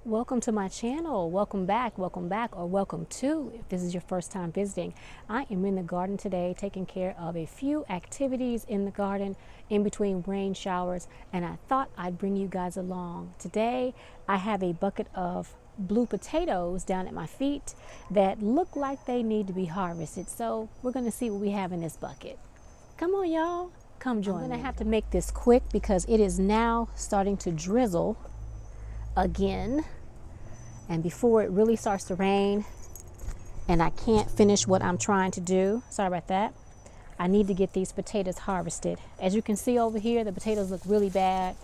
Welcome to my channel. Welcome back, or welcome to, if this is your first time visiting. I am in the garden today taking care of a few activities in the garden in between rain showers, and I thought I'd bring you guys along. Today I have a bucket of blue potatoes down at my feet that look like they need to be harvested. So we're going to see what we have in this bucket. Come on, y'all. Come join me. I'm going to have to make this quick because it is now starting to drizzle again, and before it really starts to rain and I can't finish what I'm trying to do, sorry about that, I need to get these potatoes harvested. As you can see over here, the potatoes look really bad.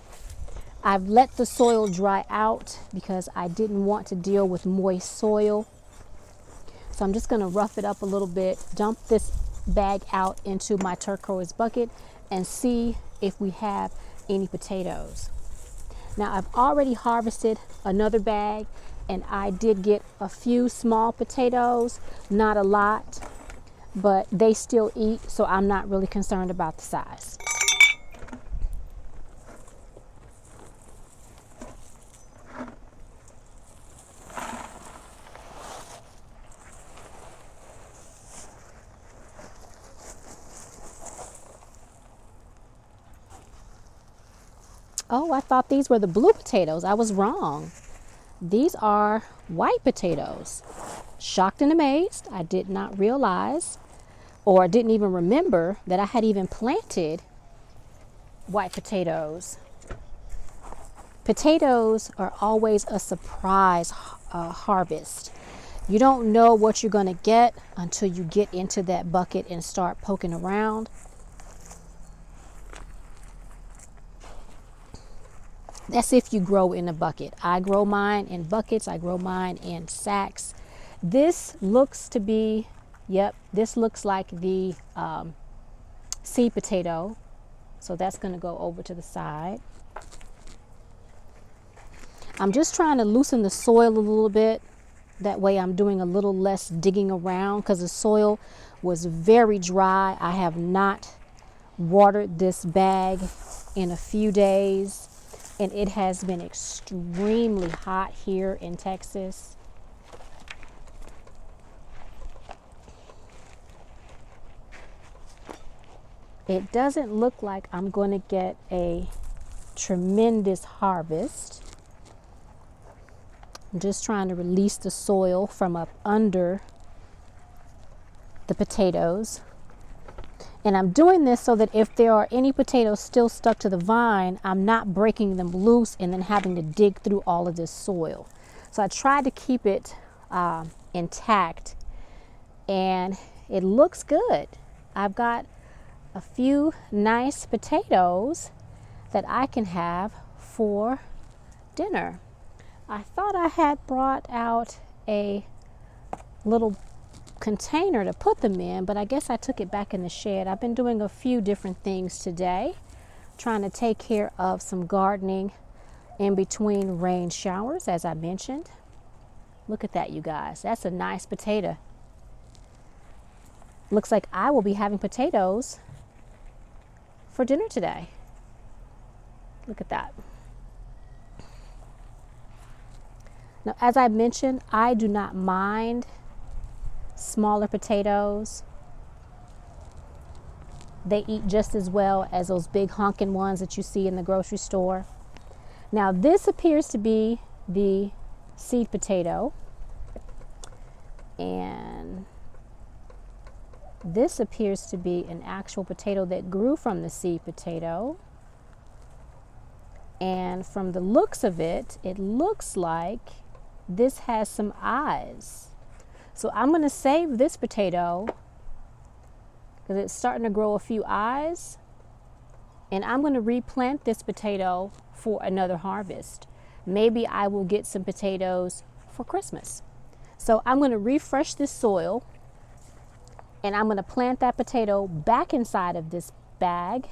I've let the soil dry out because I didn't want to deal with moist soil, so I'm just going to rough it up a little bit, dump this bag out into my turquoise bucket and see if we have any potatoes. Now I've already harvested another bag and I did get a few small potatoes, not a lot, but they still eat, so I'm not really concerned about the size. Oh, I thought these were the blue potatoes. I was wrong. These are white potatoes. Shocked and amazed. I did not realize or didn't even remember that I had even planted white potatoes. Potatoes are always a surprise harvest. You don't know what you're going to get until you get into that bucket and start poking around. That's if you grow in a bucket. I grow mine in buckets. I grow mine in sacks. This looks to be, yep, this looks like the seed potato. So that's going to go over to the side. I'm just trying to loosen the soil a little bit. That way I'm doing a little less digging around because the soil was very dry. I have not watered this bag in a few days. And it has been extremely hot here in Texas. It doesn't look like I'm going to get a tremendous harvest. I'm just trying to release the soil from up under the potatoes. And I'm doing this so that if there are any potatoes still stuck to the vine, I'm not breaking them loose and then having to dig through all of this soil. So I tried to keep it intact, and it looks good. I've got a few nice potatoes that I can have for dinner. I thought I had brought out a little container to put them in, but I guess I took it back in the shed. I've been doing a few different things today, trying to take care of some gardening in between rain showers, as I mentioned. Look at that, you guys. That's a nice potato. Looks like I will be having potatoes for dinner today. Look at that. Now, as I mentioned, I do not mind smaller potatoes. They eat just as well as those big honking ones that you see in the grocery store. Now this appears to be the seed potato, and this appears to be an actual potato that grew from the seed potato. And from the looks of it, it looks like this has some eyes. So I'm going to save this potato because it's starting to grow a few eyes, and I'm going to replant this potato for another harvest. Maybe I will get some potatoes for Christmas. So I'm going to refresh this soil, and I'm going to plant that potato back inside of this bag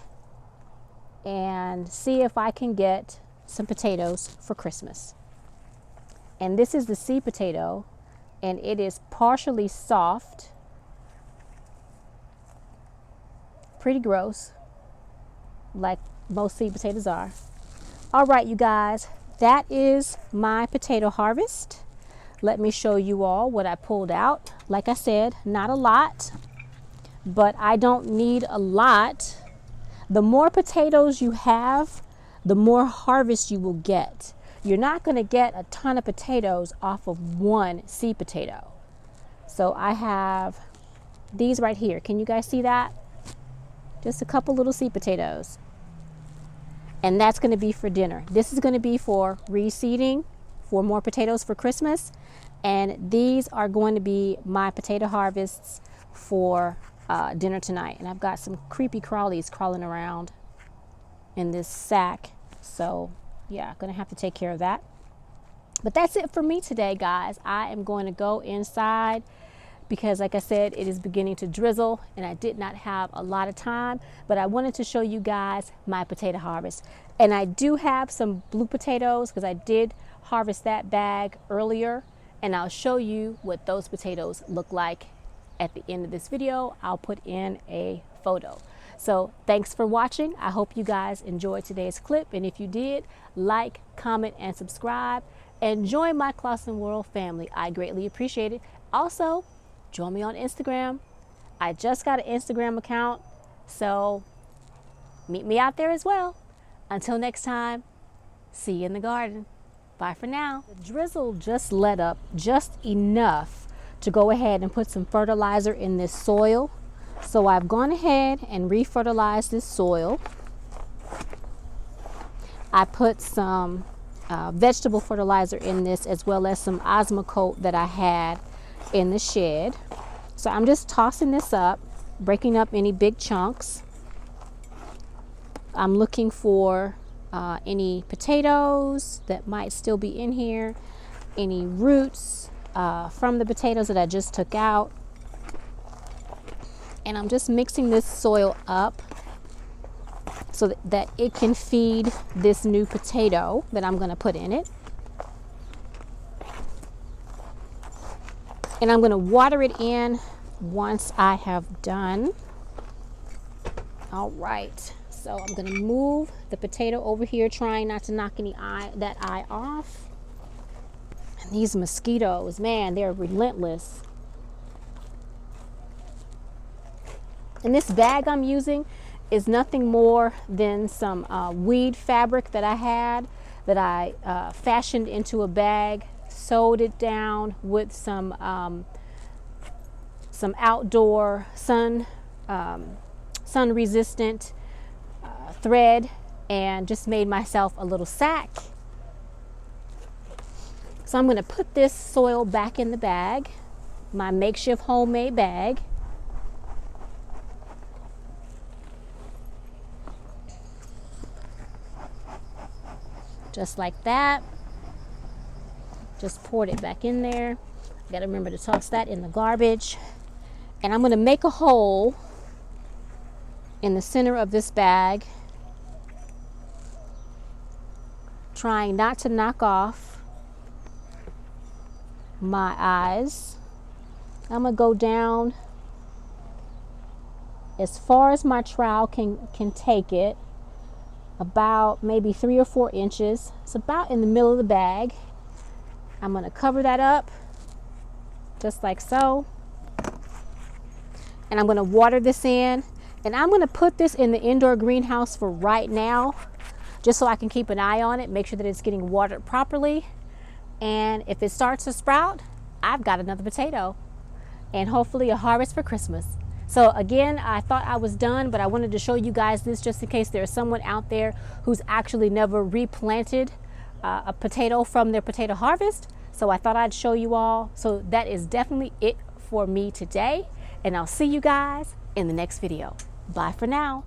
and see if I can get some potatoes for Christmas. And this is the seed potato. and it is partially soft. Pretty gross, like most sweet potatoes are. All right, you guys, that is my potato harvest. Let me show you all what I pulled out. Like I said, not a lot, but I don't need a lot. The more potatoes you have, the more harvest you will get. You're not going to get a ton of potatoes off of one seed potato. So I have these right here. Can you guys see that? Just a couple little seed potatoes. And that's going to be for dinner. This is going to be for reseeding for more potatoes for Christmas. And these are going to be my potato harvests for dinner tonight. And I've got some creepy crawlies crawling around in this sack. So yeah, gonna have to take care of that. But that's it for me today, guys. I am going to go inside because, like I said, it is beginning to drizzle and I did not have a lot of time, but I wanted to show you guys my potato harvest. And I do have some blue potatoes because I did harvest that bag earlier, and I'll show you what those potatoes look like at the end of this video. I'll put in a photo. So thanks for watching. I hope you guys enjoyed today's clip, and if you did, like, comment, and subscribe, and join my ClausenWorld family. I greatly appreciate it. Also, join me on Instagram. I just got an Instagram account, so meet me out there as well. Until next time, see you in the garden. Bye for now. The drizzle just let up just enough to go ahead and put some fertilizer in this soil. So I've gone ahead and re-fertilized this soil. I put some vegetable fertilizer in this, as well as some Osmocote that I had in the shed. So I'm just tossing this up, breaking up any big chunks. I'm looking for any potatoes that might still be in here, any roots from the potatoes that I just took out. And I'm just mixing this soil up so that it can feed this new potato that I'm going to put in it. And I'm going to water it in once I have done. All right, so I'm going to move the potato over here, trying not to knock that eye off. And these mosquitoes, man, they're relentless. And this bag I'm using is nothing more than some weed fabric that I had, that I fashioned into a bag, sewed it down with some outdoor sun resistant thread, and just made myself a little sack. So I'm going to put this soil back in the bag, my makeshift homemade bag. Just like that. Just poured it back in there. I gotta remember to toss that in the garbage. And I'm gonna make a hole in the center of this bag, trying not to knock off my eyes. I'm gonna go down as far as my trowel can take it, about maybe 3 or 4 inches. It's about in the middle of the bag. I'm going to cover that up just like so, and I'm going to water this in, and I'm going to put this in the indoor greenhouse for right now, just so I can keep an eye on it, make sure that it's getting watered properly. And if it starts to sprout, I've got another potato and hopefully a harvest for Christmas. So again, I thought I was done, but I wanted to show you guys this just in case there's someone out there who's actually never replanted a potato from their potato harvest. So I thought I'd show you all. So that is definitely it for me today, and I'll see you guys in the next video. Bye for now.